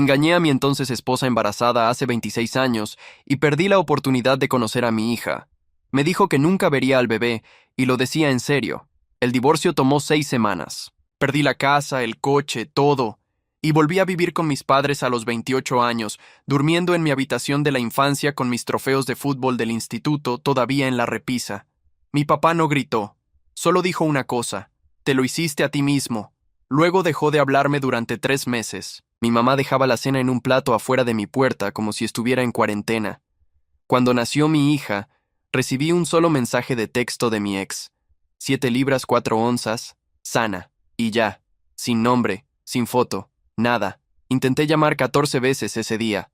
Engañé a mi entonces esposa embarazada hace 26 años y perdí la oportunidad de conocer a mi hija. Me dijo que nunca vería al bebé y lo decía en serio. El divorcio tomó 6 semanas. Perdí la casa, el coche, todo. Y volví a vivir con mis padres a los 28 años, durmiendo en mi habitación de la infancia con mis trofeos de fútbol del instituto todavía en la repisa. Mi papá no gritó, solo dijo una cosa: te lo hiciste a ti mismo. Luego dejó de hablarme durante 3 meses. Mi mamá dejaba la cena en un plato afuera de mi puerta como si estuviera en cuarentena. Cuando nació mi hija, recibí un solo mensaje de texto de mi ex. 7 libras 4 onzas, sana, y ya, sin nombre, sin foto. Nada. Intenté llamar 14 veces ese día.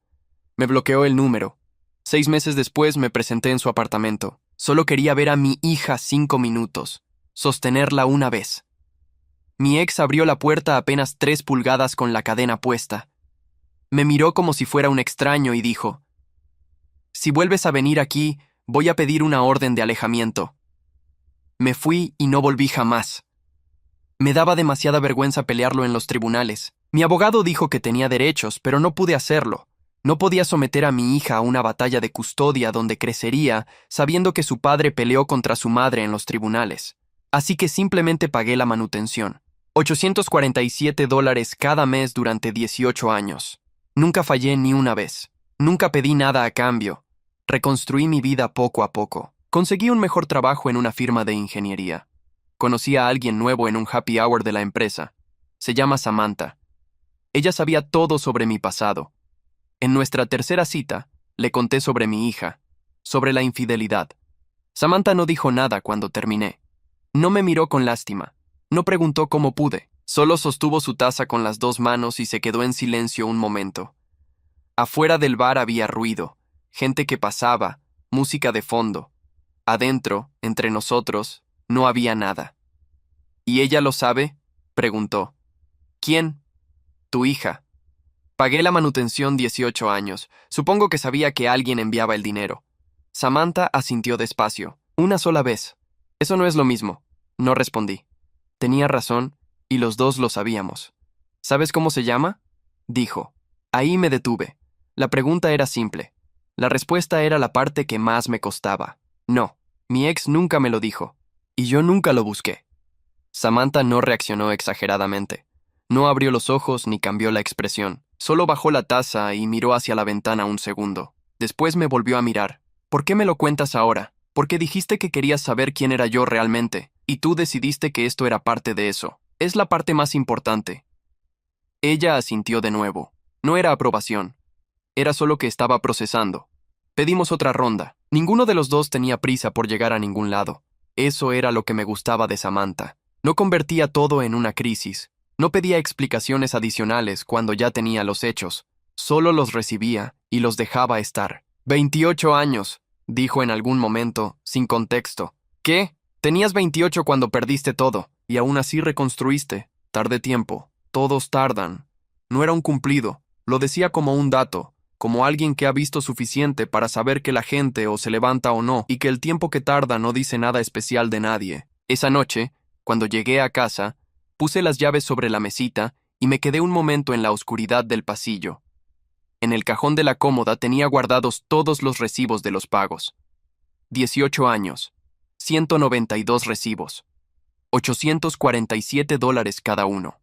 Me bloqueó el número. 6 meses después me presenté en su apartamento. Solo quería ver a mi hija 5 minutos. Sostenerla una vez. Mi ex abrió la puerta apenas 3 pulgadas con la cadena puesta. Me miró como si fuera un extraño y dijo: si vuelves a venir aquí, voy a pedir una orden de alejamiento. Me fui y no volví jamás. Me daba demasiada vergüenza pelearlo en los tribunales. Mi abogado dijo que tenía derechos, pero no pude hacerlo. No podía someter a mi hija a una batalla de custodia donde crecería sabiendo que su padre peleó contra su madre en los tribunales. Así que simplemente pagué la manutención. $847 cada mes durante 18 años. Nunca fallé ni una vez. Nunca pedí nada a cambio. Reconstruí mi vida poco a poco. Conseguí un mejor trabajo en una firma de ingeniería. Conocí a alguien nuevo en un happy hour de la empresa. Se llama Samantha. Ella sabía todo sobre mi pasado. En nuestra tercera cita, le conté sobre mi hija, sobre la infidelidad. Samantha no dijo nada cuando terminé. No me miró con lástima. No preguntó cómo pude. Solo sostuvo su taza con las 2 manos y se quedó en silencio un momento. Afuera del bar había ruido, gente que pasaba, música de fondo. Adentro, entre nosotros, no había nada. ¿Y ella lo sabe?, preguntó. ¿Quién? Tu hija. Pagué la manutención 18 años. Supongo que sabía que alguien enviaba el dinero. Samantha asintió despacio. Una sola vez. Eso no es lo mismo. No respondí. Tenía razón, y los dos lo sabíamos. ¿Sabes cómo se llama?, dijo. Ahí me detuve. La pregunta era simple. La respuesta era la parte que más me costaba. No, mi ex nunca me lo dijo. Y yo nunca lo busqué. Samantha no reaccionó exageradamente. No abrió los ojos ni cambió la expresión. Solo bajó la taza y miró hacia la ventana un segundo. Después me volvió a mirar. ¿Por qué me lo cuentas ahora? Porque dijiste que querías saber quién era yo realmente, y tú decidiste que esto era parte de eso. Es la parte más importante. Ella asintió de nuevo. No era aprobación. Era solo que estaba procesando. Pedimos otra ronda. Ninguno de los dos tenía prisa por llegar a ningún lado. Eso era lo que me gustaba de Samantha. No convertía todo en una crisis. No pedía explicaciones adicionales cuando ya tenía los hechos. Solo los recibía y los dejaba estar. 28 años, dijo en algún momento, sin contexto. ¿Qué? Tenías 28 cuando perdiste todo, y aún así reconstruiste. Tardé tiempo. Todos tardan. No era un cumplido. Lo decía como un dato, como alguien que ha visto suficiente para saber que la gente o se levanta o no, y que el tiempo que tarda no dice nada especial de nadie. Esa noche, cuando llegué a casa, puse las llaves sobre la mesita y me quedé un momento en la oscuridad del pasillo. En el cajón de la cómoda tenía guardados todos los recibos de los pagos. 18 años, 192 recibos, $847 cada uno.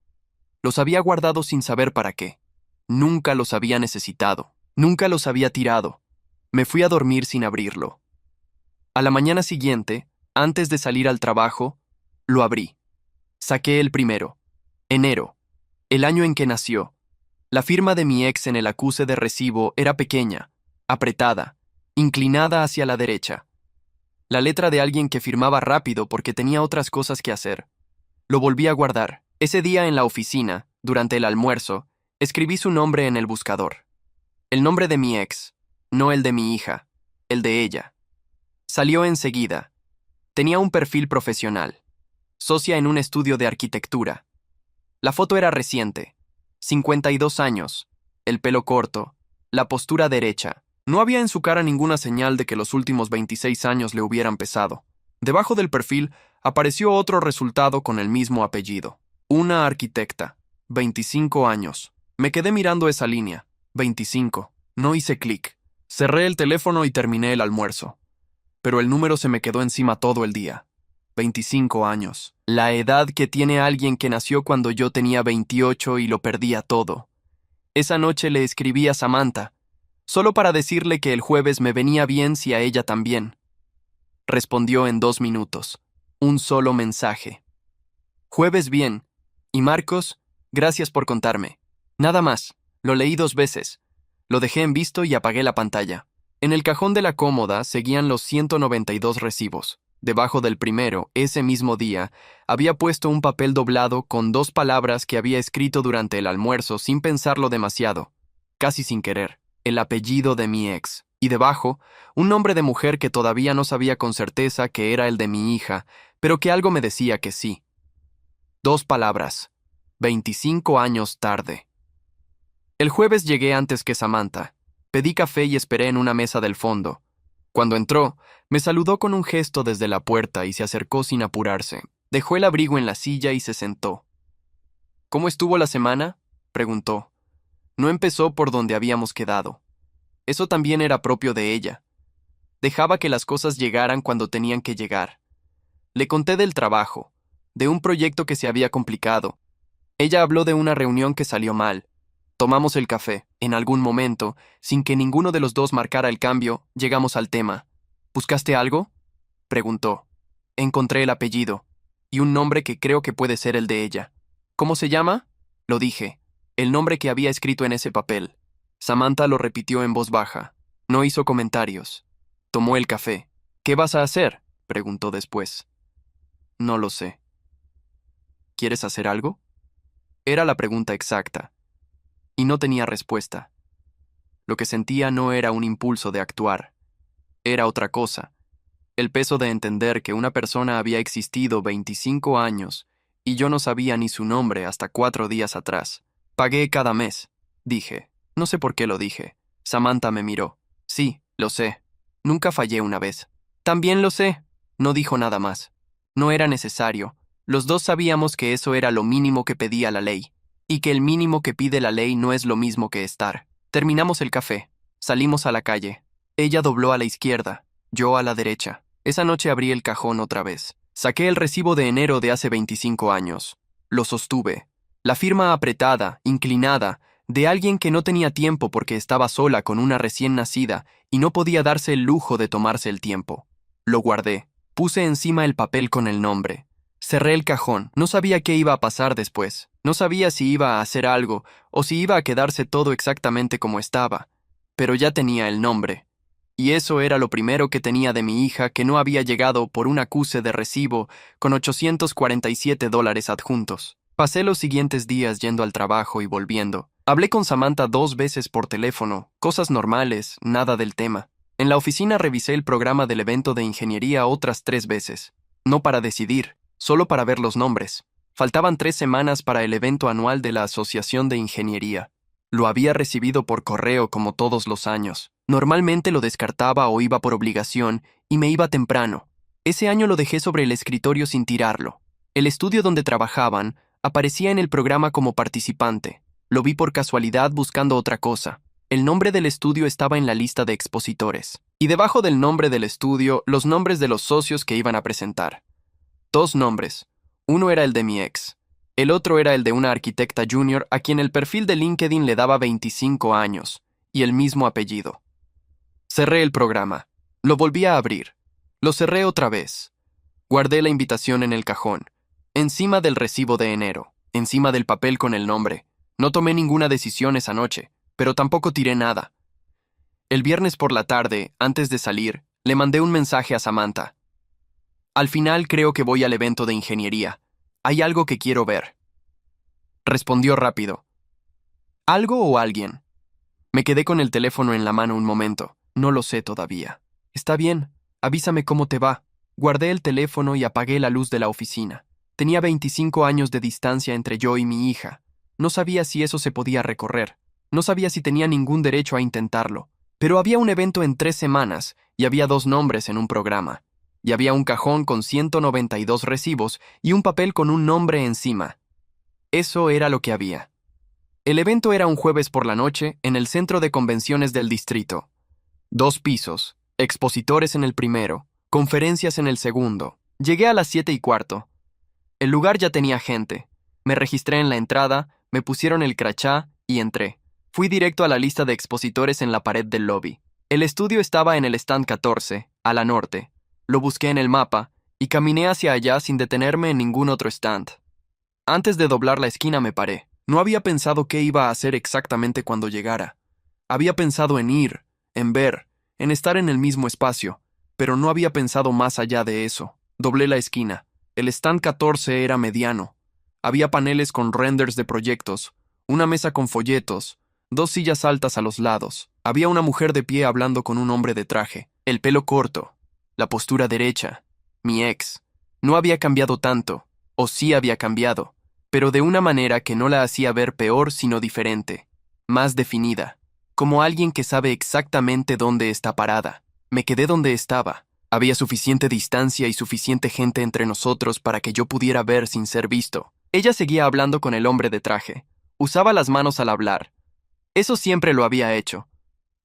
Los había guardado sin saber para qué. Nunca los había necesitado, nunca los había tirado. Me fui a dormir sin abrirlo. A la mañana siguiente, antes de salir al trabajo, lo abrí. Saqué el primero. Enero, el año en que nació. La firma de mi ex en el acuse de recibo era pequeña, apretada, inclinada hacia la derecha. La letra de alguien que firmaba rápido porque tenía otras cosas que hacer. Lo volví a guardar. Ese día en la oficina, durante el almuerzo, escribí su nombre en el buscador. El nombre de mi ex, no el de mi hija, el de ella. Salió enseguida. Tenía un perfil profesional. Socia en un estudio de arquitectura. La foto era reciente. 52 años, el pelo corto, la postura derecha. No había en su cara ninguna señal de que los últimos 26 años le hubieran pesado. Debajo del perfil apareció otro resultado con el mismo apellido. Una arquitecta, 25 años. Me quedé mirando esa línea. 25. No hice clic. Cerré el teléfono y terminé el almuerzo. Pero el número se me quedó encima todo el día. 25 años. La edad que tiene alguien que nació cuando yo tenía 28 y lo perdía todo. Esa noche le escribí a Samantha, solo para decirle que el jueves me venía bien si a ella también. Respondió en 2 minutos. Un solo mensaje. Jueves bien. Y Marcos, gracias por contarme. Nada más. Lo leí 2 veces. Lo dejé en visto y apagué la pantalla. En el cajón de la cómoda seguían los 192 recibos. Debajo del primero, ese mismo día, había puesto un papel doblado con 2 palabras que había escrito durante el almuerzo sin pensarlo demasiado, casi sin querer, el apellido de mi ex, y debajo, un nombre de mujer que todavía no sabía con certeza que era el de mi hija, pero que algo me decía que sí. 2 palabras. 25 años tarde. El jueves llegué antes que Samantha. Pedí café y esperé en una mesa del fondo. Cuando entró, me saludó con un gesto desde la puerta y se acercó sin apurarse. Dejó el abrigo en la silla y se sentó. ¿Cómo estuvo la semana?, preguntó. No empezó por donde habíamos quedado. Eso también era propio de ella. Dejaba que las cosas llegaran cuando tenían que llegar. Le conté del trabajo, de un proyecto que se había complicado. Ella habló de una reunión que salió mal. Tomamos el café. En algún momento, sin que ninguno de los dos marcara el cambio, llegamos al tema. ¿Buscaste algo?, preguntó. Encontré el apellido, y un nombre que creo que puede ser el de ella. ¿Cómo se llama?, lo dije. El nombre que había escrito en ese papel. Samantha lo repitió en voz baja. No hizo comentarios. Tomó el café. ¿Qué vas a hacer?, preguntó después. No lo sé. ¿Quieres hacer algo?, era la pregunta exacta. Y no tenía respuesta. Lo que sentía no era un impulso de actuar. Era otra cosa. El peso de entender que una persona había existido 25 años y yo no sabía ni su nombre hasta 4 días atrás. Pagué cada mes, dije. No sé por qué lo dije. Samantha me miró. Sí, lo sé. Nunca fallé una vez. También lo sé. No dijo nada más. No era necesario. Los dos sabíamos que eso era lo mínimo que pedía la ley. Y que el mínimo que pide la ley no es lo mismo que estar. Terminamos el café. Salimos a la calle. Ella dobló a la izquierda, yo a la derecha. Esa noche abrí el cajón otra vez. Saqué el recibo de enero de hace 25 años. Lo sostuve. La firma apretada, inclinada, de alguien que no tenía tiempo porque estaba sola con una recién nacida y no podía darse el lujo de tomarse el tiempo. Lo guardé. Puse encima el papel con el nombre. Cerré el cajón. No sabía qué iba a pasar después. No sabía si iba a hacer algo o si iba a quedarse todo exactamente como estaba. Pero ya tenía el nombre. Y eso era lo primero que tenía de mi hija que no había llegado por un acuse de recibo con $847 adjuntos. Pasé los siguientes días yendo al trabajo y volviendo. Hablé con Samantha 2 veces por teléfono, cosas normales, nada del tema. En la oficina revisé el programa del evento de ingeniería otras 3 veces. No para decidir, solo para ver los nombres. Faltaban 3 semanas para el evento anual de la Asociación de Ingeniería. Lo había recibido por correo como todos los años. Normalmente lo descartaba o iba por obligación y me iba temprano. Ese año lo dejé sobre el escritorio sin tirarlo. El estudio donde trabajaban aparecía en el programa como participante. Lo vi por casualidad buscando otra cosa. El nombre del estudio estaba en la lista de expositores. Y debajo del nombre del estudio, los nombres de los socios que iban a presentar. 2 nombres. Uno era el de mi ex. El otro era el de una arquitecta junior a quien el perfil de LinkedIn le daba 25 años, y el mismo apellido. Cerré el programa. Lo volví a abrir. Lo cerré otra vez. Guardé la invitación en el cajón, encima del recibo de enero, encima del papel con el nombre. No tomé ninguna decisión esa noche, pero tampoco tiré nada. El viernes por la tarde, antes de salir, le mandé un mensaje a Samantha. Al final creo que voy al evento de ingeniería. Hay algo que quiero ver. Respondió rápido. ¿Algo o alguien? Me quedé con el teléfono en la mano un momento. No lo sé todavía. Está bien, avísame cómo te va. Guardé el teléfono y apagué la luz de la oficina. Tenía 25 años de distancia entre yo y mi hija. No sabía si eso se podía recorrer. No sabía si tenía ningún derecho a intentarlo. Pero había un evento en 3 semanas y había 2 nombres en un programa. Y había un cajón con 192 recibos y un papel con un nombre encima. Eso era lo que había. El evento era un jueves por la noche en el centro de convenciones del distrito. 2 pisos, expositores en el primero, conferencias en el segundo. Llegué a las 7:15. El lugar ya tenía gente. Me registré en la entrada, me pusieron el crachá y entré. Fui directo a la lista de expositores en la pared del lobby. El estudio estaba en el stand 14, a la norte. Lo busqué en el mapa y caminé hacia allá sin detenerme en ningún otro stand. Antes de doblar la esquina me paré. No había pensado qué iba a hacer exactamente cuando llegara. Había pensado en ir, en ver, en estar en el mismo espacio, pero no había pensado más allá de eso. Doblé la esquina. El stand 14 era mediano. Había paneles con renders de proyectos, una mesa con folletos, 2 sillas altas a los lados. Había una mujer de pie hablando con un hombre de traje, el pelo corto, la postura derecha. Mi ex. No había cambiado tanto, o sí había cambiado, pero de una manera que no la hacía ver peor sino diferente, más definida, como alguien que sabe exactamente dónde está parada. Me quedé donde estaba. Había suficiente distancia y suficiente gente entre nosotros para que yo pudiera ver sin ser visto. Ella seguía hablando con el hombre de traje. Usaba las manos al hablar. Eso siempre lo había hecho.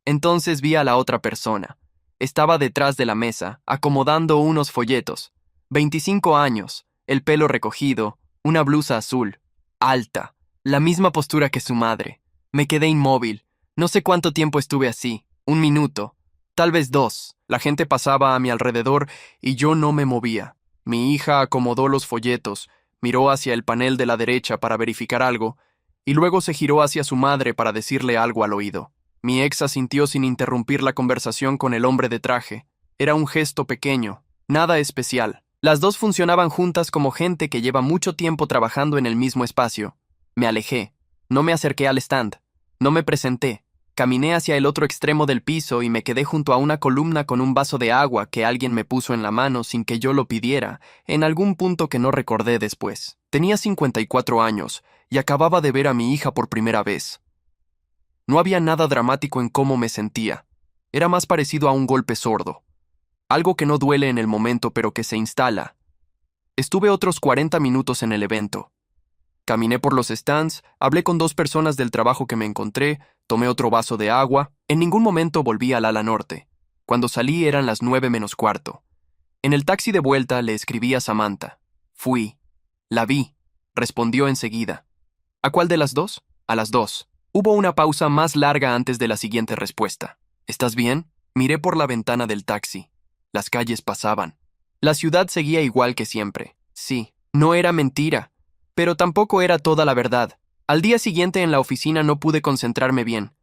Entonces vi a la otra persona. Estaba detrás de la mesa, acomodando unos folletos. 25 años, el pelo recogido, una blusa azul, alta, la misma postura que su madre. Me quedé inmóvil. No sé cuánto tiempo estuve así, 1 minuto, tal vez 2. La gente pasaba a mi alrededor y yo no me movía. Mi hija acomodó los folletos, miró hacia el panel de la derecha para verificar algo, y luego se giró hacia su madre para decirle algo al oído. Mi ex asintió sin interrumpir la conversación con el hombre de traje. Era un gesto pequeño, nada especial. Las dos funcionaban juntas como gente que lleva mucho tiempo trabajando en el mismo espacio. Me alejé. No me acerqué al stand. No me presenté. Caminé hacia el otro extremo del piso y me quedé junto a una columna con un vaso de agua que alguien me puso en la mano sin que yo lo pidiera, en algún punto que no recordé después. Tenía 54 años y acababa de ver a mi hija por primera vez. No había nada dramático en cómo me sentía. Era más parecido a un golpe sordo. Algo que no duele en el momento pero que se instala. Estuve otros 40 minutos en el evento. Caminé por los stands, hablé con 2 personas del trabajo que me encontré, tomé otro vaso de agua. En ningún momento volví al ala norte. Cuando salí eran las 9:45. En el taxi de vuelta le escribí a Samantha. Fui. La vi. Respondió enseguida. ¿A cuál de las 2? A las 2. Hubo una pausa más larga antes de la siguiente respuesta. ¿Estás bien? Miré por la ventana del taxi. Las calles pasaban. La ciudad seguía igual que siempre. Sí, no era mentira, pero tampoco era toda la verdad. Al día siguiente en la oficina no pude concentrarme bien.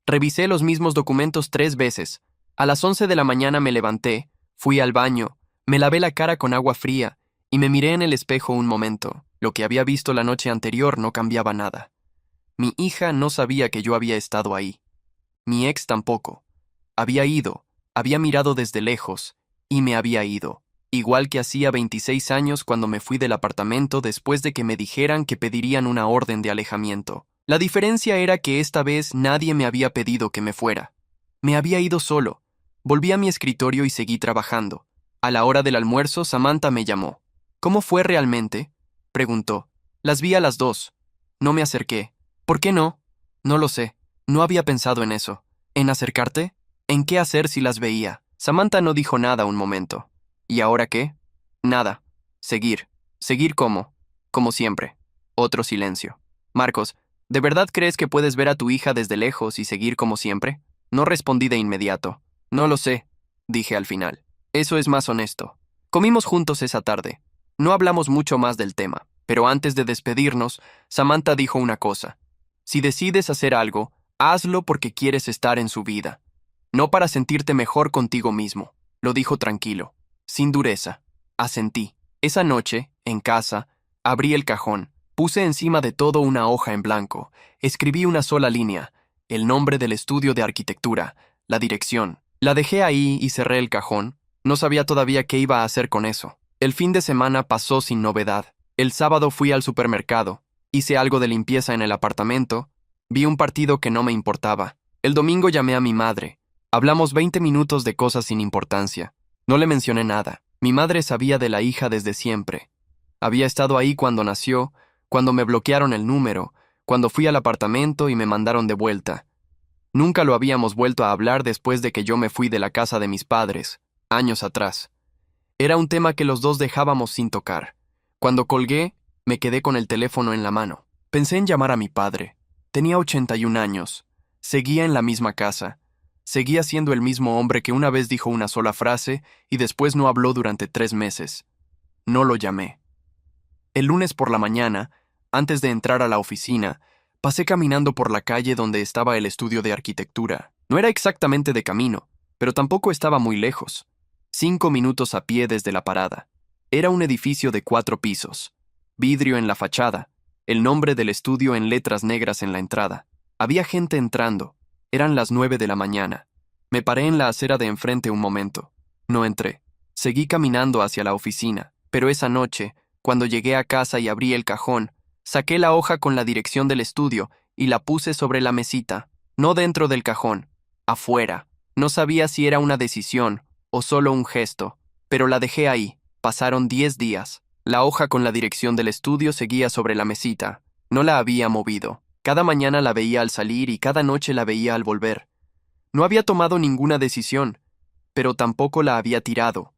Revisé los mismos documentos 3 veces. A las 11 de la mañana me levanté, fui al baño, me lavé la cara con agua fría y me miré en el espejo un momento. Lo que había visto la noche anterior no cambiaba nada. Mi hija no sabía que yo había estado ahí. Mi ex tampoco. Había mirado desde lejos y me había ido, igual que hacía 26 años cuando me fui del apartamento después de que me dijeran que pedirían una orden de alejamiento. La diferencia era que esta vez nadie me había pedido que me fuera. Me había ido solo. Volví a mi escritorio y seguí trabajando. A la hora del almuerzo, Samantha me llamó. ¿Cómo fue realmente?, preguntó. Las vi a las 2. No me acerqué. ¿Por qué no? No lo sé. No había pensado en eso. ¿En acercarte? ¿En qué hacer si las veía? Samantha no dijo nada un momento. ¿Y ahora qué? Nada. Seguir. ¿Seguir cómo? Como siempre. Otro silencio. Marcos, ¿de verdad crees que puedes ver a tu hija desde lejos y seguir como siempre? No respondí de inmediato. No lo sé, dije al final. Eso es más honesto. Comimos juntos esa tarde. No hablamos mucho más del tema, pero antes de despedirnos, Samantha dijo una cosa. Si decides hacer algo, hazlo porque quieres estar en su vida. No para sentirte mejor contigo mismo. Lo dijo tranquilo, sin dureza. Asentí. Esa noche, en casa, abrí el cajón, puse encima de todo una hoja en blanco, escribí una sola línea, el nombre del estudio de arquitectura, la dirección. La dejé ahí y cerré el cajón. No sabía todavía qué iba a hacer con eso. El fin de semana pasó sin novedad. El sábado fui al supermercado, hice algo de limpieza en el apartamento, vi un partido que no me importaba. El domingo llamé a mi madre. Hablamos 20 minutos de cosas sin importancia. No le mencioné nada. Mi madre sabía de la hija desde siempre. Había estado ahí cuando nació, cuando me bloquearon el número, cuando fui al apartamento y me mandaron de vuelta. Nunca lo habíamos vuelto a hablar después de que yo me fui de la casa de mis padres, años atrás. Era un tema que los dos dejábamos sin tocar. Cuando colgué, me quedé con el teléfono en la mano. Pensé en llamar a mi padre. Tenía 81 años. Seguía en la misma casa. Seguía siendo el mismo hombre que una vez dijo una sola frase y después no habló durante 3 meses. No lo llamé. El lunes por la mañana, antes de entrar a la oficina, pasé caminando por la calle donde estaba el estudio de arquitectura. No era exactamente de camino, pero tampoco estaba muy lejos. 5 minutos a pie desde la parada. Era un edificio de 4 pisos. Vidrio en la fachada. El nombre del estudio en letras negras en la entrada. Había gente entrando. Eran las 9 de la mañana. Me paré en la acera de enfrente un momento. No entré. Seguí caminando hacia la oficina, pero esa noche, cuando llegué a casa y abrí el cajón, saqué la hoja con la dirección del estudio y la puse sobre la mesita, no dentro del cajón, afuera. No sabía si era una decisión o solo un gesto, pero la dejé ahí. Pasaron 10 días. La hoja con la dirección del estudio seguía sobre la mesita. No la había movido. Cada mañana la veía al salir y cada noche la veía al volver. No había tomado ninguna decisión, pero tampoco la había tirado.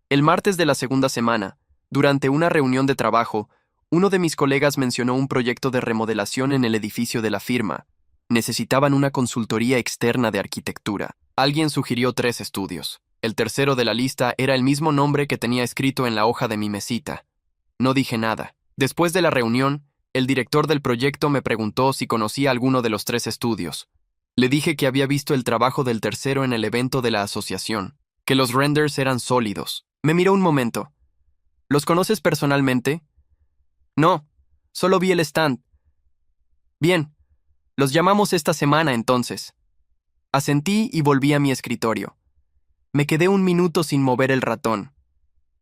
El martes de la segunda semana, durante una reunión de trabajo, uno de mis colegas mencionó un proyecto de remodelación en el edificio de la firma. Necesitaban una consultoría externa de arquitectura. Alguien sugirió 3 estudios. El tercero de la lista era el mismo nombre que tenía escrito en la hoja de mi mesita. No dije nada. Después de la reunión, el director del proyecto me preguntó si conocía alguno de los 3 estudios. Le dije que había visto el trabajo del tercero en el evento de la asociación, que los renders eran sólidos. Me miró un momento. ¿Los conoces personalmente? No, solo vi el stand. Bien, los llamamos esta semana entonces. Asentí y volví a mi escritorio. Me quedé un minuto sin mover el ratón.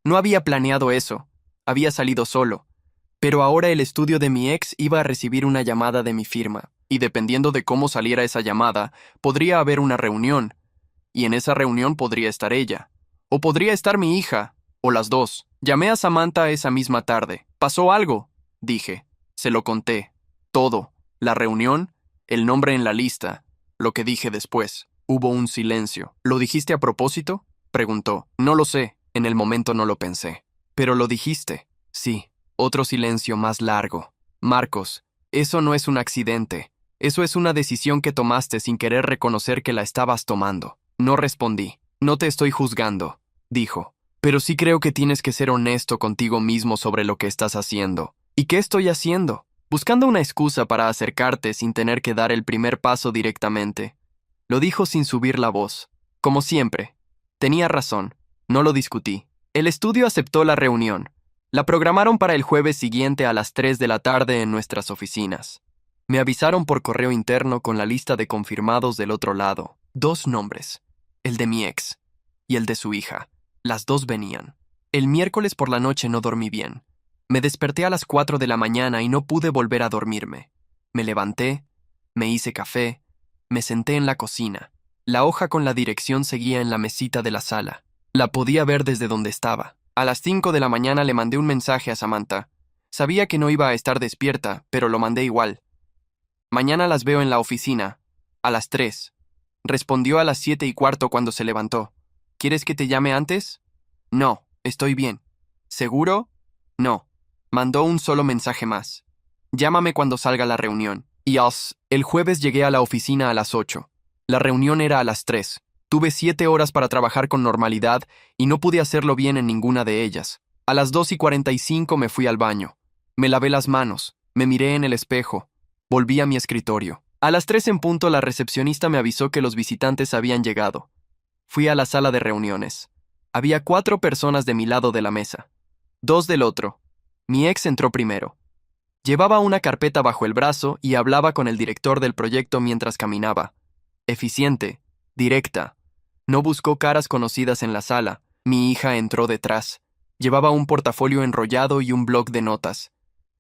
No había planeado eso, había salido solo, pero ahora el estudio de mi ex iba a recibir una llamada de mi firma, y dependiendo de cómo saliera esa llamada, podría haber una reunión, y en esa reunión podría estar ella, o podría estar mi hija, o las dos. Llamé a Samantha esa misma tarde. ¿Pasó algo?, dije. Se lo conté. Todo. La reunión, el nombre en la lista, lo que dije después. Hubo un silencio. ¿Lo dijiste a propósito?, preguntó. No lo sé. En el momento no lo pensé. ¿Pero lo dijiste? Sí. Otro silencio más largo. Marcos, eso no es un accidente. Eso es una decisión que tomaste sin querer reconocer que la estabas tomando. No respondí. No te estoy juzgando, dijo. Pero sí creo que tienes que ser honesto contigo mismo sobre lo que estás haciendo. ¿Y qué estoy haciendo? Buscando una excusa para acercarte sin tener que dar el primer paso directamente. Lo dijo sin subir la voz. Como siempre. Tenía razón. No lo discutí. El estudio aceptó la reunión. La programaron para el jueves siguiente a las 3 de la tarde en nuestras oficinas. Me avisaron por correo interno con la lista de confirmados del otro lado. 2 nombres. El de mi ex y el de su hija. Las 2 venían. El miércoles por la noche no dormí bien. Me desperté a las 4 de la mañana y no pude volver a dormirme. Me levanté, me hice café, me senté en la cocina. La hoja con la dirección seguía en la mesita de la sala. La podía ver desde donde estaba. A las 5 de la mañana le mandé un mensaje a Samantha. Sabía que no iba a estar despierta, pero lo mandé igual. Mañana las veo en la oficina, a las 3. Respondió a las 7:15 cuando se levantó. ¿Quieres que te llame antes? No, estoy bien. ¿Seguro? No. Mandó un solo mensaje más. Llámame cuando salga la reunión. Y el jueves llegué a la oficina a las 8. La reunión era a las 3. Tuve 7 horas para trabajar con normalidad y no pude hacerlo bien en ninguna de ellas. A las 2:45 me fui al baño. Me lavé las manos, me miré en el espejo, volví a mi escritorio. A las 3 en punto la recepcionista me avisó que los visitantes habían llegado. Fui a la sala de reuniones. Había 4 personas de mi lado de la mesa. 2 del otro. Mi ex entró primero. Llevaba una carpeta bajo el brazo y hablaba con el director del proyecto mientras caminaba. Eficiente, directa. No buscó caras conocidas en la sala. Mi hija entró detrás. Llevaba un portafolio enrollado y un bloc de notas.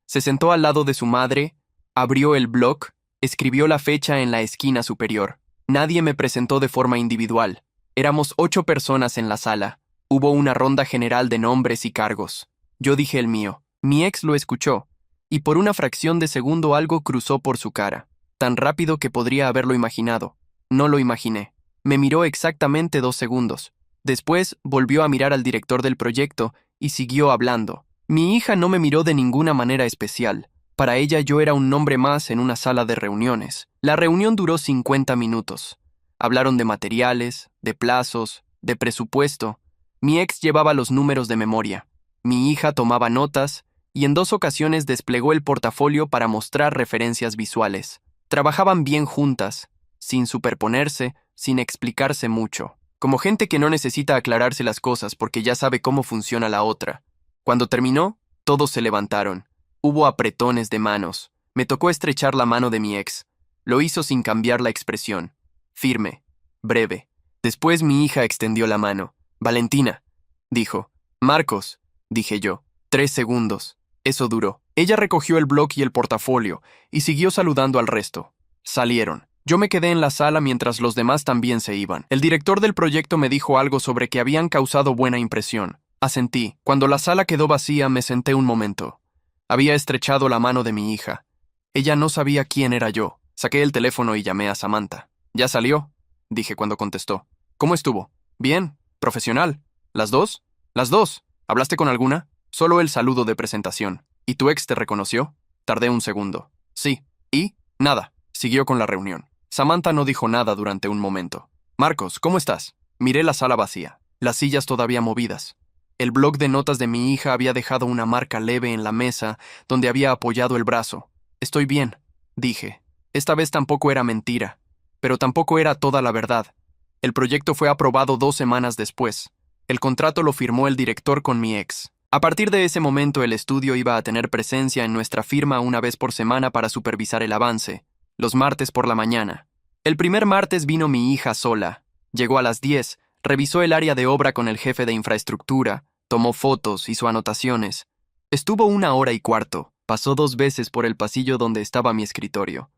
Se sentó al lado de su madre, abrió el bloc, escribió la fecha en la esquina superior. Nadie me presentó de forma individual. Éramos 8 personas en la sala. Hubo una ronda general de nombres y cargos. Yo dije el mío. Mi ex lo escuchó. y por una fracción de segundo algo cruzó por su cara, tan rápido que podría haberlo imaginado. No lo imaginé. Me miró exactamente 2 segundos. Después volvió a mirar al director del proyecto y siguió hablando. Mi hija no me miró de ninguna manera especial. Para ella yo era un nombre más en una sala de reuniones. La reunión duró 50 minutos. Hablaron de materiales, de plazos, de presupuesto. Mi ex llevaba los números de memoria. Mi hija tomaba notas y en 2 ocasiones desplegó el portafolio para mostrar referencias visuales. Trabajaban bien juntas, sin superponerse, sin explicarse mucho, como gente que no necesita aclararse las cosas porque ya sabe cómo funciona la otra. Cuando terminó, todos se levantaron. Hubo apretones de manos. Me tocó estrechar la mano de mi ex. Lo hizo sin cambiar la expresión. Firme, breve. Después mi hija extendió la mano. Valentina, dijo. Marcos, dije yo. 3 segundos. Eso duró. Ella recogió el bloc y el portafolio y siguió saludando al resto. Salieron. Yo me quedé en la sala mientras los demás también se iban. El director del proyecto me dijo algo sobre que habían causado buena impresión. Asentí. Cuando la sala quedó vacía, me senté un momento. Había estrechado la mano de mi hija. Ella no sabía quién era yo. Saqué el teléfono y llamé a Samantha. ¿Ya salió?, dije cuando contestó. ¿Cómo estuvo? Bien. ¿Profesional? ¿Las dos? Las dos. ¿Hablaste con alguna? Solo el saludo de presentación. ¿Y tu ex te reconoció? Tardé un segundo. Sí. ¿Y? Nada. Siguió con la reunión. Samantha no dijo nada durante un momento. Marcos, ¿cómo estás? Miré la sala vacía, las sillas todavía movidas. El bloc de notas de mi hija había dejado una marca leve en la mesa donde había apoyado el brazo. Estoy bien, dije. Esta vez tampoco era mentira, pero tampoco era toda la verdad. El proyecto fue aprobado 2 semanas después. El contrato lo firmó el director con mi ex. A partir de ese momento el estudio iba a tener presencia en nuestra firma una vez por semana para supervisar el avance, los martes por la mañana. El primer martes vino mi hija sola. Llegó a las 10, revisó el área de obra con el jefe de infraestructura, tomó fotos, hizo anotaciones. Estuvo 1 hora y cuarto. Pasó 2 veces por el pasillo donde estaba mi escritorio.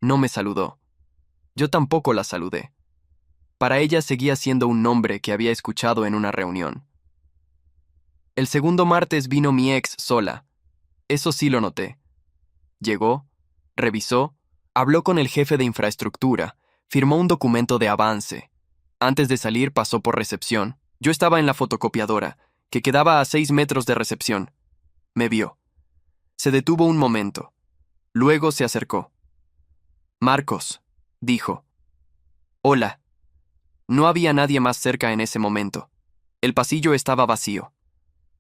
No me saludó. Yo tampoco la saludé. Para ella seguía siendo un nombre que había escuchado en una reunión. El segundo martes vino mi ex sola. Eso sí lo noté. Llegó, revisó, habló con el jefe de infraestructura, firmó un documento de avance. Antes de salir pasó por recepción. Yo estaba en la fotocopiadora, que quedaba a 6 metros de recepción. Me vio. Se detuvo un momento. Luego se acercó. Marcos, dijo. Hola. No había nadie más cerca en ese momento. El pasillo estaba vacío.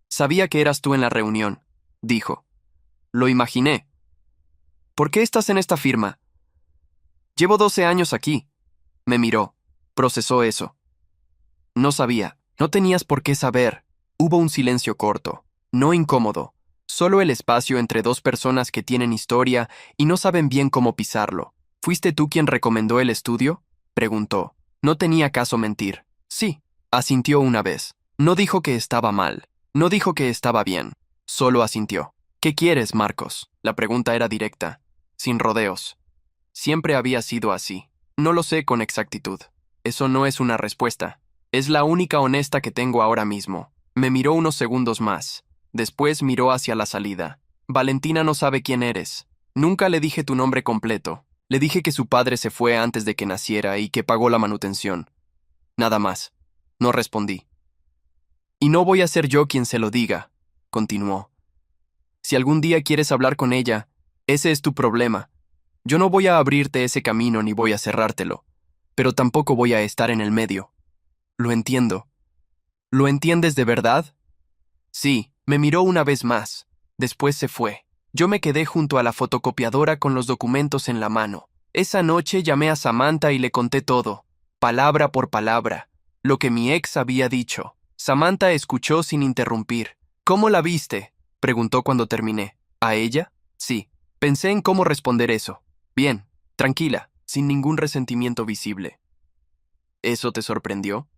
Sabía que eras tú en la reunión, dijo. Lo imaginé. ¿Por qué estás en esta firma? Llevo 12 años aquí. Me miró. Procesó eso. No sabía. No tenías por qué saber. Hubo un silencio corto, no incómodo. Solo el espacio entre dos personas que tienen historia y no saben bien cómo pisarlo. ¿Fuiste tú quien recomendó el estudio?, preguntó. No tenía caso mentir. Sí, asintió una vez. No dijo que estaba mal. No dijo que estaba bien. Solo asintió. ¿Qué quieres, Marcos? La pregunta era directa, sin rodeos. Siempre había sido así. No lo sé con exactitud. Eso no es una respuesta. Es la única honesta que tengo ahora mismo. Me miró unos segundos más. Después miró hacia la salida. Valentina no sabe quién eres. Nunca le dije tu nombre completo. Le dije que su padre se fue antes de que naciera y que pagó la manutención. Nada más. No respondí. Y no voy a ser yo quien se lo diga, continuó. Si algún día quieres hablar con ella, ese es tu problema. Yo no voy a abrirte ese camino ni voy a cerrártelo, pero tampoco voy a estar en el medio. Lo entiendo. ¿Lo entiendes de verdad? Sí, me miró una vez más. Después se fue. Yo me quedé junto a la fotocopiadora con los documentos en la mano. Esa noche llamé a Samantha y le conté todo, palabra por palabra, lo que mi ex había dicho. Samantha escuchó sin interrumpir. ¿Cómo la viste?, preguntó cuando terminé. ¿A ella? Sí. Pensé en cómo responder eso. Bien, tranquila, sin ningún resentimiento visible. ¿Eso te sorprendió?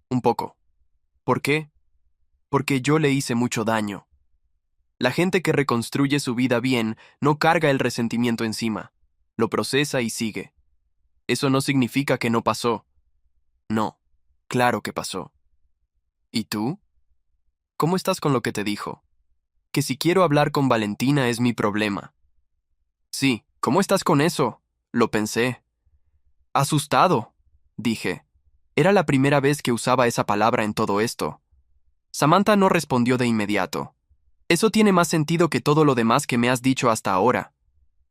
Un poco. ¿Por qué? Porque yo le hice mucho daño. La gente que reconstruye su vida bien no carga el resentimiento encima, lo procesa y sigue. Eso no significa que no pasó. No, claro que pasó. ¿Y tú? ¿Cómo estás con lo que te dijo? que si quiero hablar con Valentina es mi problema. Sí, ¿cómo estás con eso? Lo pensé. Asustado, dije. Era la primera vez que usaba esa palabra en todo esto. Samantha no respondió de inmediato. Eso tiene más sentido que todo lo demás que me has dicho hasta ahora,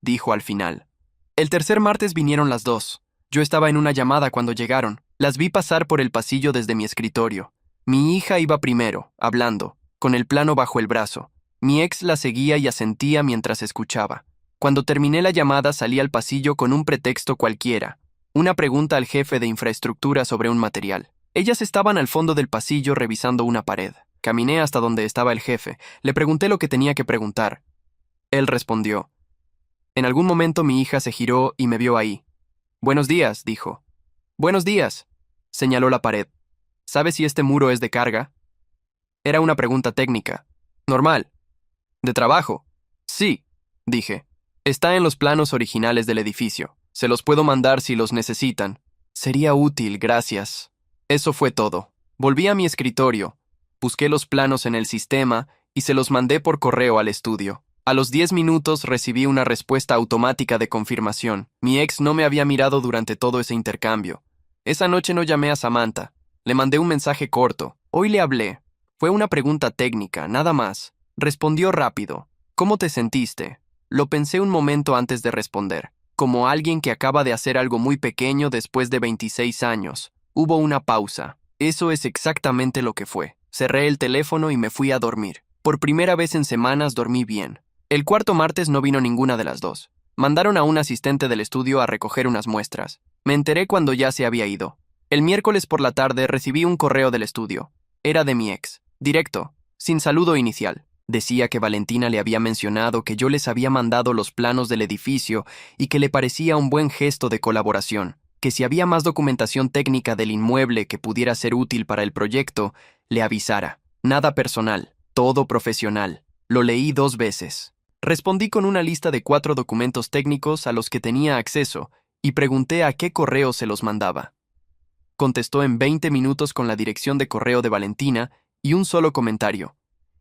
dijo al final. El tercer martes vinieron las dos. Yo estaba en una llamada cuando llegaron. Las vi pasar por el pasillo desde mi escritorio. Mi hija iba primero, hablando, con el plano bajo el brazo. Mi ex la seguía y asentía mientras escuchaba. Cuando terminé la llamada salí al pasillo con un pretexto cualquiera. Una pregunta al jefe de infraestructura sobre un material. Ellas estaban al fondo del pasillo revisando una pared. Caminé hasta donde estaba el jefe. Le pregunté lo que tenía que preguntar. Él respondió. En algún momento mi hija se giró y me vio ahí. Buenos días, dijo. Buenos días, señaló la pared. ¿Sabes si este muro es de carga? Era una pregunta técnica. Normal. ¿De trabajo? Sí, dije. Está en los planos originales del edificio. Se los puedo mandar si los necesitan. Sería útil, gracias. Eso fue todo. Volví a mi escritorio. Busqué los planos en el sistema y se los mandé por correo al estudio. A los 10 minutos recibí una respuesta automática de confirmación. Mi ex no me había mirado durante todo ese intercambio. Esa noche no llamé a Samantha. Le mandé un mensaje corto. Hoy le hablé. Fue una pregunta técnica, nada más. Respondió rápido. ¿Cómo te sentiste? Lo pensé un momento antes de responder. Como alguien que acaba de hacer algo muy pequeño después de 26 años. Hubo una pausa. Eso es exactamente lo que fue. Cerré el teléfono y me fui a dormir. Por primera vez en semanas dormí bien. El cuarto martes no vino ninguna de las dos. Mandaron a un asistente del estudio a recoger unas muestras. Me enteré cuando ya se había ido. El miércoles por la tarde recibí un correo del estudio. Era de mi ex. Directo, sin saludo inicial. Decía que Valentina le había mencionado que yo les había mandado los planos del edificio y que le parecía un buen gesto de colaboración, que si había más documentación técnica del inmueble que pudiera ser útil para el proyecto, le avisara. Nada personal, todo profesional. Lo leí 2 veces. Respondí con una lista de 4 documentos técnicos a los que tenía acceso y pregunté a qué correo se los mandaba. Contestó en 20 minutos con la dirección de correo de Valentina y un solo comentario,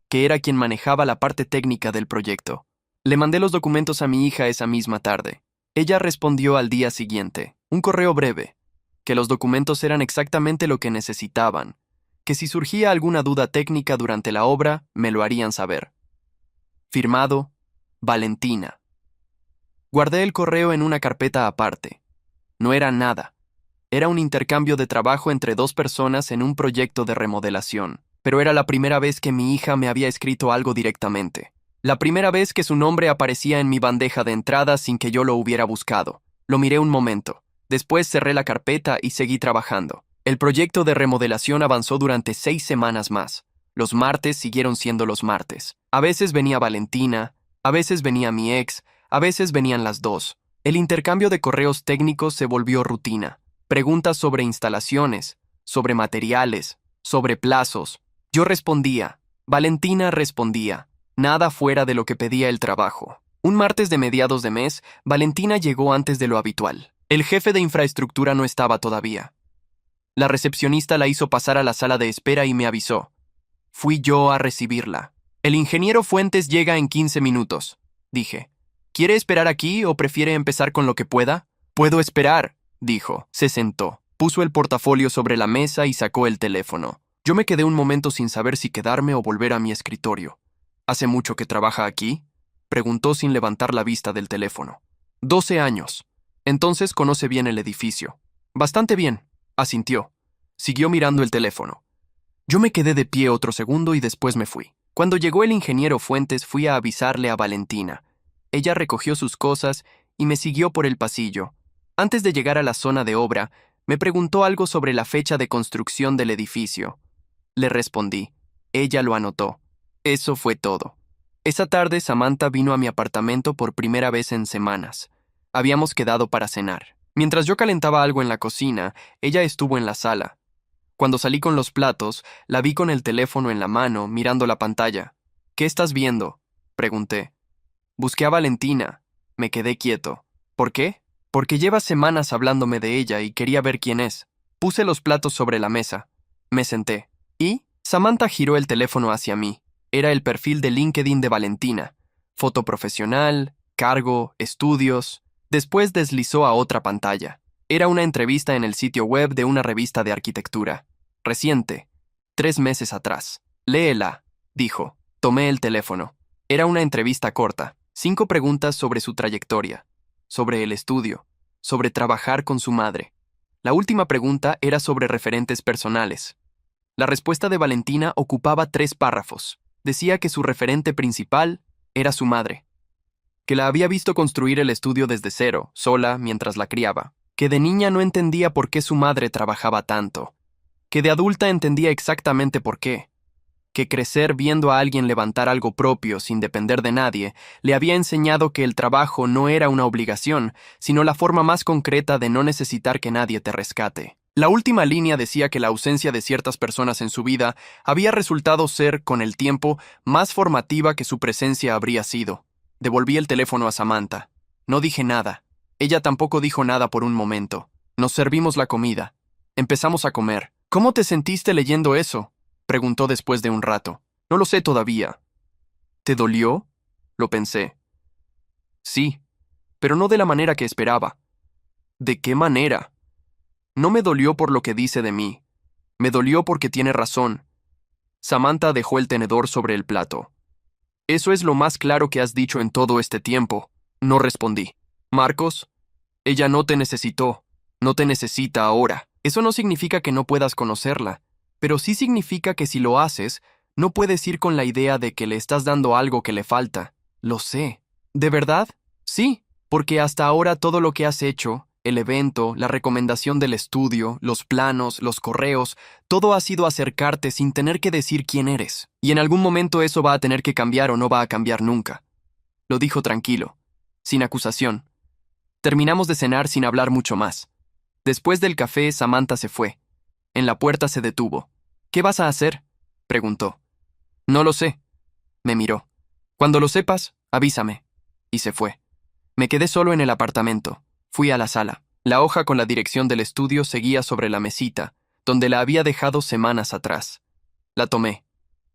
que era quien manejaba la parte técnica del proyecto. Le mandé los documentos a mi hija esa misma tarde. Ella respondió al día siguiente, un correo breve, que los documentos eran exactamente lo que necesitaban, que si surgía alguna duda técnica durante la obra, me lo harían saber. Firmado, Valentina. Guardé el correo en una carpeta aparte. No era nada. Era un intercambio de trabajo entre 2 personas en un proyecto de remodelación, pero era la primera vez que mi hija me había escrito algo directamente. La primera vez que su nombre aparecía en mi bandeja de entrada sin que yo lo hubiera buscado. Lo miré un momento. Después cerré la carpeta y seguí trabajando. El proyecto de remodelación avanzó durante 6 semanas más. Los martes siguieron siendo los martes. A veces venía Valentina, a veces venía mi ex, a veces venían las dos. El intercambio de correos técnicos se volvió rutina. Preguntas sobre instalaciones, sobre materiales, sobre plazos. Yo respondía. Valentina respondía. Nada fuera de lo que pedía el trabajo. Un martes de mediados de mes, Valentina llegó antes de lo habitual. El jefe de infraestructura no estaba todavía. La recepcionista la hizo pasar a la sala de espera y me avisó. Fui yo a recibirla. El ingeniero Fuentes llega en 15 minutos, dije. ¿Quiere esperar aquí o prefiere empezar con lo que pueda? Puedo esperar, dijo. Se sentó, puso el portafolio sobre la mesa y sacó el teléfono. Yo me quedé un momento sin saber si quedarme o volver a mi escritorio. ¿Hace mucho que trabaja aquí? Preguntó sin levantar la vista del teléfono. 12 años. Entonces conoce bien el edificio. Bastante bien, asintió. Siguió mirando el teléfono. Yo me quedé de pie otro segundo y después me fui. Cuando llegó el ingeniero Fuentes fui a avisarle a Valentina. Ella recogió sus cosas y me siguió por el pasillo. Antes de llegar a la zona de obra, me preguntó algo sobre la fecha de construcción del edificio. Le respondí. Ella lo anotó. Eso fue todo. Esa tarde Samantha vino a mi apartamento por primera vez en semanas. Habíamos quedado para cenar. Mientras yo calentaba algo en la cocina, ella estuvo en la sala. Cuando salí con los platos, la vi con el teléfono en la mano, mirando la pantalla. ¿Qué estás viendo?, pregunté. Busqué a Valentina. Me quedé quieto. ¿Por qué? Porque lleva semanas hablándome de ella y quería ver quién es. Puse los platos sobre la mesa. Me senté. ¿Y? Samantha giró el teléfono hacia mí. Era el perfil de LinkedIn de Valentina. Foto profesional, cargo, estudios. Después deslizó a otra pantalla. Era una entrevista en el sitio web de una revista de arquitectura. Reciente. 3 meses atrás. Léela, dijo. Tomé el teléfono. Era una entrevista corta. 5 preguntas sobre su trayectoria, sobre el estudio, sobre trabajar con su madre. La última pregunta era sobre referentes personales. La respuesta de Valentina ocupaba 3 párrafos. Decía que su referente principal era su madre, que la había visto construir el estudio desde cero, sola, mientras la criaba, que de niña no entendía por qué su madre trabajaba tanto, que de adulta entendía exactamente por qué, que crecer viendo a alguien levantar algo propio sin depender de nadie le había enseñado que el trabajo no era una obligación, sino la forma más concreta de no necesitar que nadie te rescate. La última línea decía que la ausencia de ciertas personas en su vida había resultado ser, con el tiempo, más formativa que su presencia habría sido. Devolví el teléfono a Samantha. No dije nada. Ella tampoco dijo nada por un momento. Nos servimos la comida. Empezamos a comer. ¿Cómo te sentiste leyendo eso?, preguntó después de un rato. No lo sé todavía. ¿Te dolió? Lo pensé. Sí, pero no de la manera que esperaba. ¿De qué manera? No me dolió por lo que dice de mí. Me dolió porque tiene razón. Samantha dejó el tenedor sobre el plato. Eso es lo más claro que has dicho en todo este tiempo. No respondí. Marcos, ella no te necesitó. No te necesita ahora. Eso no significa que no puedas conocerla, pero sí significa que si lo haces, no puedes ir con la idea de que le estás dando algo que le falta. Lo sé. ¿De verdad? Sí, porque hasta ahora todo lo que has hecho, el evento, la recomendación del estudio, los planos, los correos, todo ha sido acercarte sin tener que decir quién eres. Y en algún momento eso va a tener que cambiar o no va a cambiar nunca. Lo dijo tranquilo, sin acusación. Terminamos de cenar sin hablar mucho más. Después del café, Samantha se fue. En la puerta se detuvo. ¿Qué vas a hacer?, preguntó. No lo sé. Me miró. Cuando lo sepas, avísame. Y se fue. Me quedé solo en el apartamento. Fui a la sala. La hoja con la dirección del estudio seguía sobre la mesita, donde la había dejado semanas atrás. La tomé.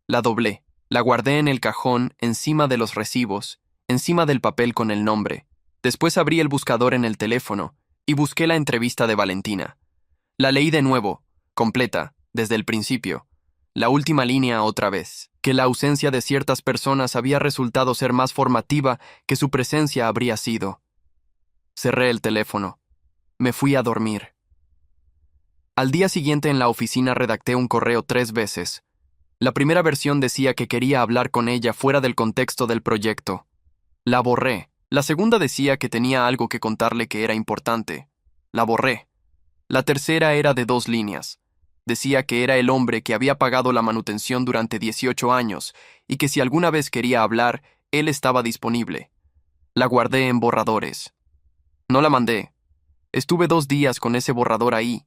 La doblé. La guardé en el cajón, encima de los recibos, encima del papel con el nombre. Después abrí el buscador en el teléfono y busqué la entrevista de Valentina. La leí de nuevo, completa, desde el principio. La última línea otra vez, que la ausencia de ciertas personas había resultado ser más formativa que su presencia habría sido. Cerré el teléfono. Me fui a dormir. Al día siguiente en la oficina redacté un correo 3 veces. La primera versión decía que quería hablar con ella fuera del contexto del proyecto. La borré. La segunda decía que tenía algo que contarle que era importante. La borré. La tercera era de 2 líneas. Decía que era el hombre que había pagado la manutención durante 18 años y que si alguna vez quería hablar, él estaba disponible. La guardé en borradores. No la mandé. Estuve 2 días con ese borrador ahí.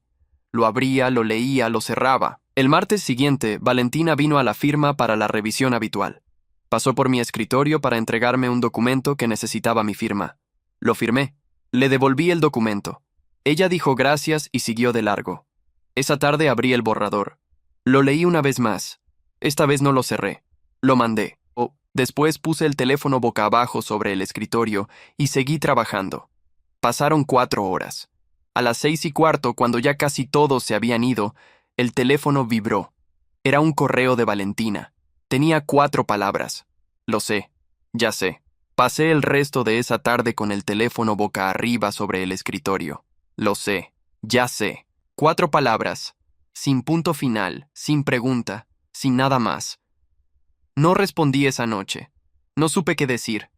Lo abría, lo leía, lo cerraba. El martes siguiente, Valentina vino a la firma para la revisión habitual. Pasó por mi escritorio para entregarme un documento que necesitaba mi firma. Lo firmé. Le devolví el documento. Ella dijo gracias y siguió de largo. Esa tarde abrí el borrador. Lo leí una vez más. Esta vez no lo cerré. Lo mandé. Después puse el teléfono boca abajo sobre el escritorio y seguí trabajando. Pasaron 4 horas. A las 6:15, cuando ya casi todos se habían ido, el teléfono vibró. Era un correo de Valentina. Tenía 4 palabras. Lo sé. Ya sé. Pasé el resto de esa tarde con el teléfono boca arriba sobre el escritorio. Lo sé. Ya sé. 4 palabras. Sin punto final, sin pregunta, sin nada más. No respondí esa noche. No supe qué decir.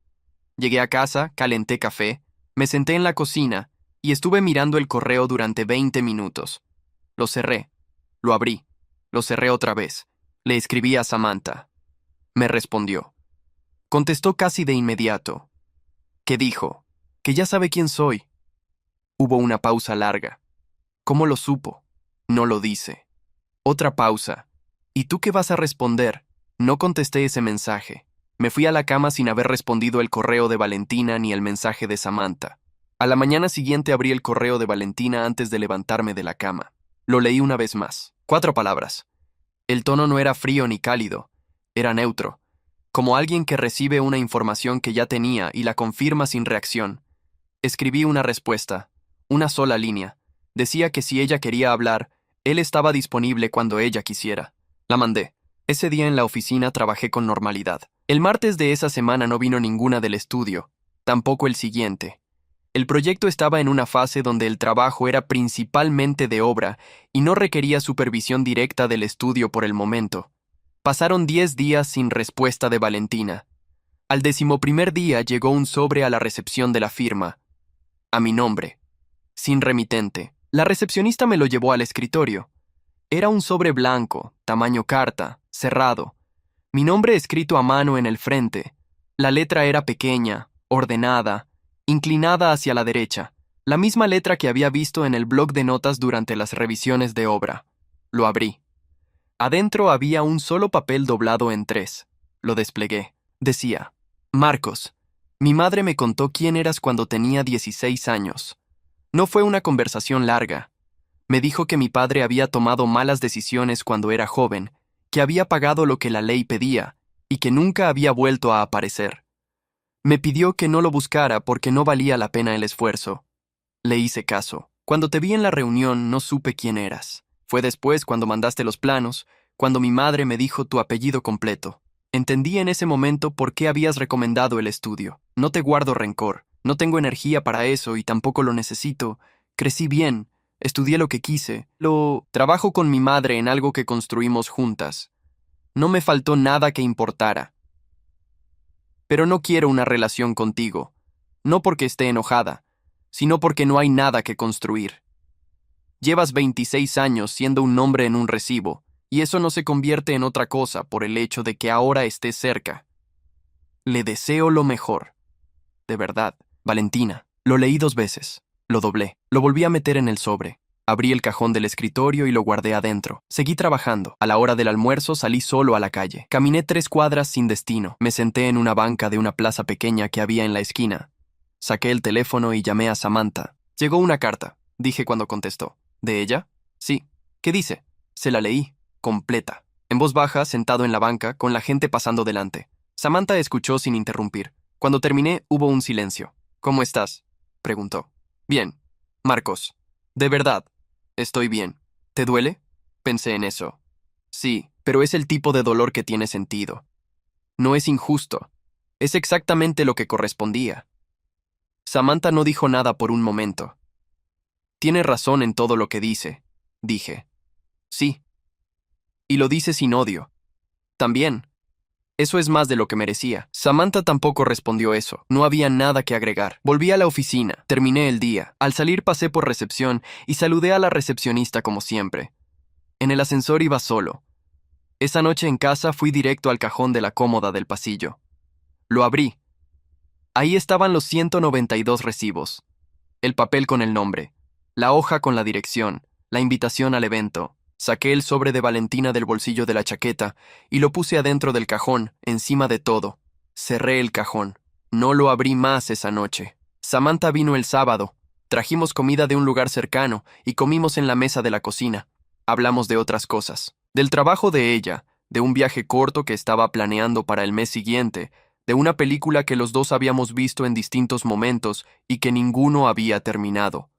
Llegué a casa, calenté café, me senté en la cocina y estuve mirando el correo durante 20 minutos. Lo cerré. Lo abrí. Lo cerré otra vez. Le escribí a Samantha. Me respondió. Contestó casi de inmediato. ¿Qué dijo? Que ya sabe quién soy. Hubo una pausa larga. ¿Cómo lo supo? No lo dice. Otra pausa. ¿Y tú qué vas a responder? No contesté ese mensaje. Me fui a la cama sin haber respondido el correo de Valentina ni el mensaje de Samantha. A la mañana siguiente abrí el correo de Valentina antes de levantarme de la cama. Lo leí una vez más. 4 palabras. El tono no era frío ni cálido. Era neutro. como alguien que recibe una información que ya tenía y la confirma sin reacción. Escribí una respuesta, una sola línea. Decía que si ella quería hablar, él estaba disponible cuando ella quisiera. La mandé. Ese día en la oficina trabajé con normalidad. El martes de esa semana no vino ninguna del estudio, tampoco el siguiente. El proyecto estaba en una fase donde el trabajo era principalmente de obra y no requería supervisión directa del estudio por el momento. Pasaron 10 días sin respuesta de Valentina. Al 11º día llegó un sobre a la recepción de la firma, a mi nombre, sin remitente. La recepcionista me lo llevó al escritorio. Era un sobre blanco, tamaño carta, cerrado. Mi nombre escrito a mano en el frente. La letra era pequeña, ordenada, inclinada hacia la derecha, la misma letra que había visto en el bloc de notas durante las revisiones de obra. Lo abrí. Adentro había un solo papel doblado en 3. Lo desplegué. Decía: Marcos, mi madre me contó quién eras cuando tenía 16 años. No fue una conversación larga. Me dijo que mi padre había tomado malas decisiones cuando era joven, que había pagado lo que la ley pedía y que nunca había vuelto a aparecer. Me pidió que no lo buscara porque no valía la pena el esfuerzo. Le hice caso. Cuando te vi en la reunión no supe quién eras. Fue después cuando mandaste los planos, cuando mi madre me dijo tu apellido completo. Entendí en ese momento por qué habías recomendado el estudio. No te guardo rencor. No tengo energía para eso y tampoco lo necesito. Crecí bien. Estudié lo que quise. Trabajo con mi madre en algo que construimos juntas. No me faltó nada que importara. Pero no quiero una relación contigo. No porque esté enojada, sino porque no hay nada que construir. Llevas 26 años siendo un nombre en un recibo, y eso no se convierte en otra cosa por el hecho de que ahora estés cerca. Le deseo lo mejor. De verdad, Valentina. Lo leí 2 veces. Lo doblé. Lo volví a meter en el sobre. Abrí el cajón del escritorio y lo guardé adentro. Seguí trabajando. A la hora del almuerzo salí solo a la calle. Caminé 3 cuadras sin destino. Me senté en una banca de una plaza pequeña que había en la esquina. Saqué el teléfono y llamé a Samantha. Llegó una carta, dije cuando contestó. ¿De ella? Sí. ¿Qué dice? Se la leí, completa. En voz baja, sentado en la banca, con la gente pasando delante. Samantha escuchó sin interrumpir. Cuando terminé, hubo un silencio. ¿Cómo estás?, preguntó. Bien. Marcos. De verdad. Estoy bien. ¿Te duele? Pensé en eso. Sí, pero es el tipo de dolor que tiene sentido. No es injusto. Es exactamente lo que correspondía. Samantha no dijo nada por un momento. Tiene razón en todo lo que dice, dije. Sí. Y lo dice sin odio. También. Eso es más de lo que merecía. Samantha tampoco respondió eso. No había nada que agregar. Volví a la oficina. Terminé el día. Al salir pasé por recepción y saludé a la recepcionista como siempre. En el ascensor iba solo. Esa noche en casa fui directo al cajón de la cómoda del pasillo. Lo abrí. Ahí estaban los 192 recibos. El papel con el nombre. La hoja con la dirección. La invitación al evento. Saqué el sobre de Valentina del bolsillo de la chaqueta y lo puse adentro del cajón, encima de todo. Cerré el cajón. No lo abrí más esa noche. Samantha vino el sábado. Trajimos comida de un lugar cercano y comimos en la mesa de la cocina. Hablamos de otras cosas. Del trabajo de ella, de un viaje corto que estaba planeando para el mes siguiente, de una película que los dos habíamos visto en distintos momentos y que ninguno había terminado.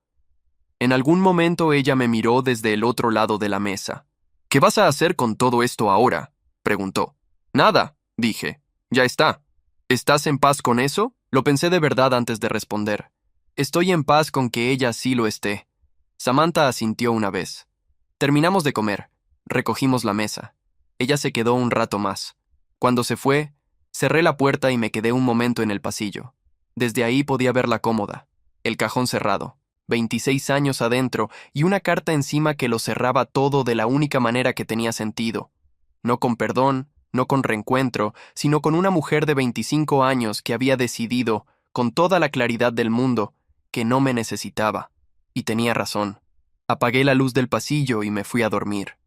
En algún momento ella me miró desde el otro lado de la mesa. ¿Qué vas a hacer con todo esto ahora?, preguntó. Nada, dije. Ya está. ¿Estás en paz con eso? Lo pensé de verdad antes de responder. Estoy en paz con que ella sí lo esté. Samantha asintió una vez. Terminamos de comer. Recogimos la mesa. Ella se quedó un rato más. Cuando se fue, cerré la puerta y me quedé un momento en el pasillo. Desde ahí podía ver la cómoda, el cajón cerrado. 26 años adentro y una carta encima que lo cerraba todo de la única manera que tenía sentido. No con perdón, no con reencuentro, sino con una mujer de 25 años que había decidido, con toda la claridad del mundo, que no me necesitaba. Y tenía razón. Apagué la luz del pasillo y me fui a dormir.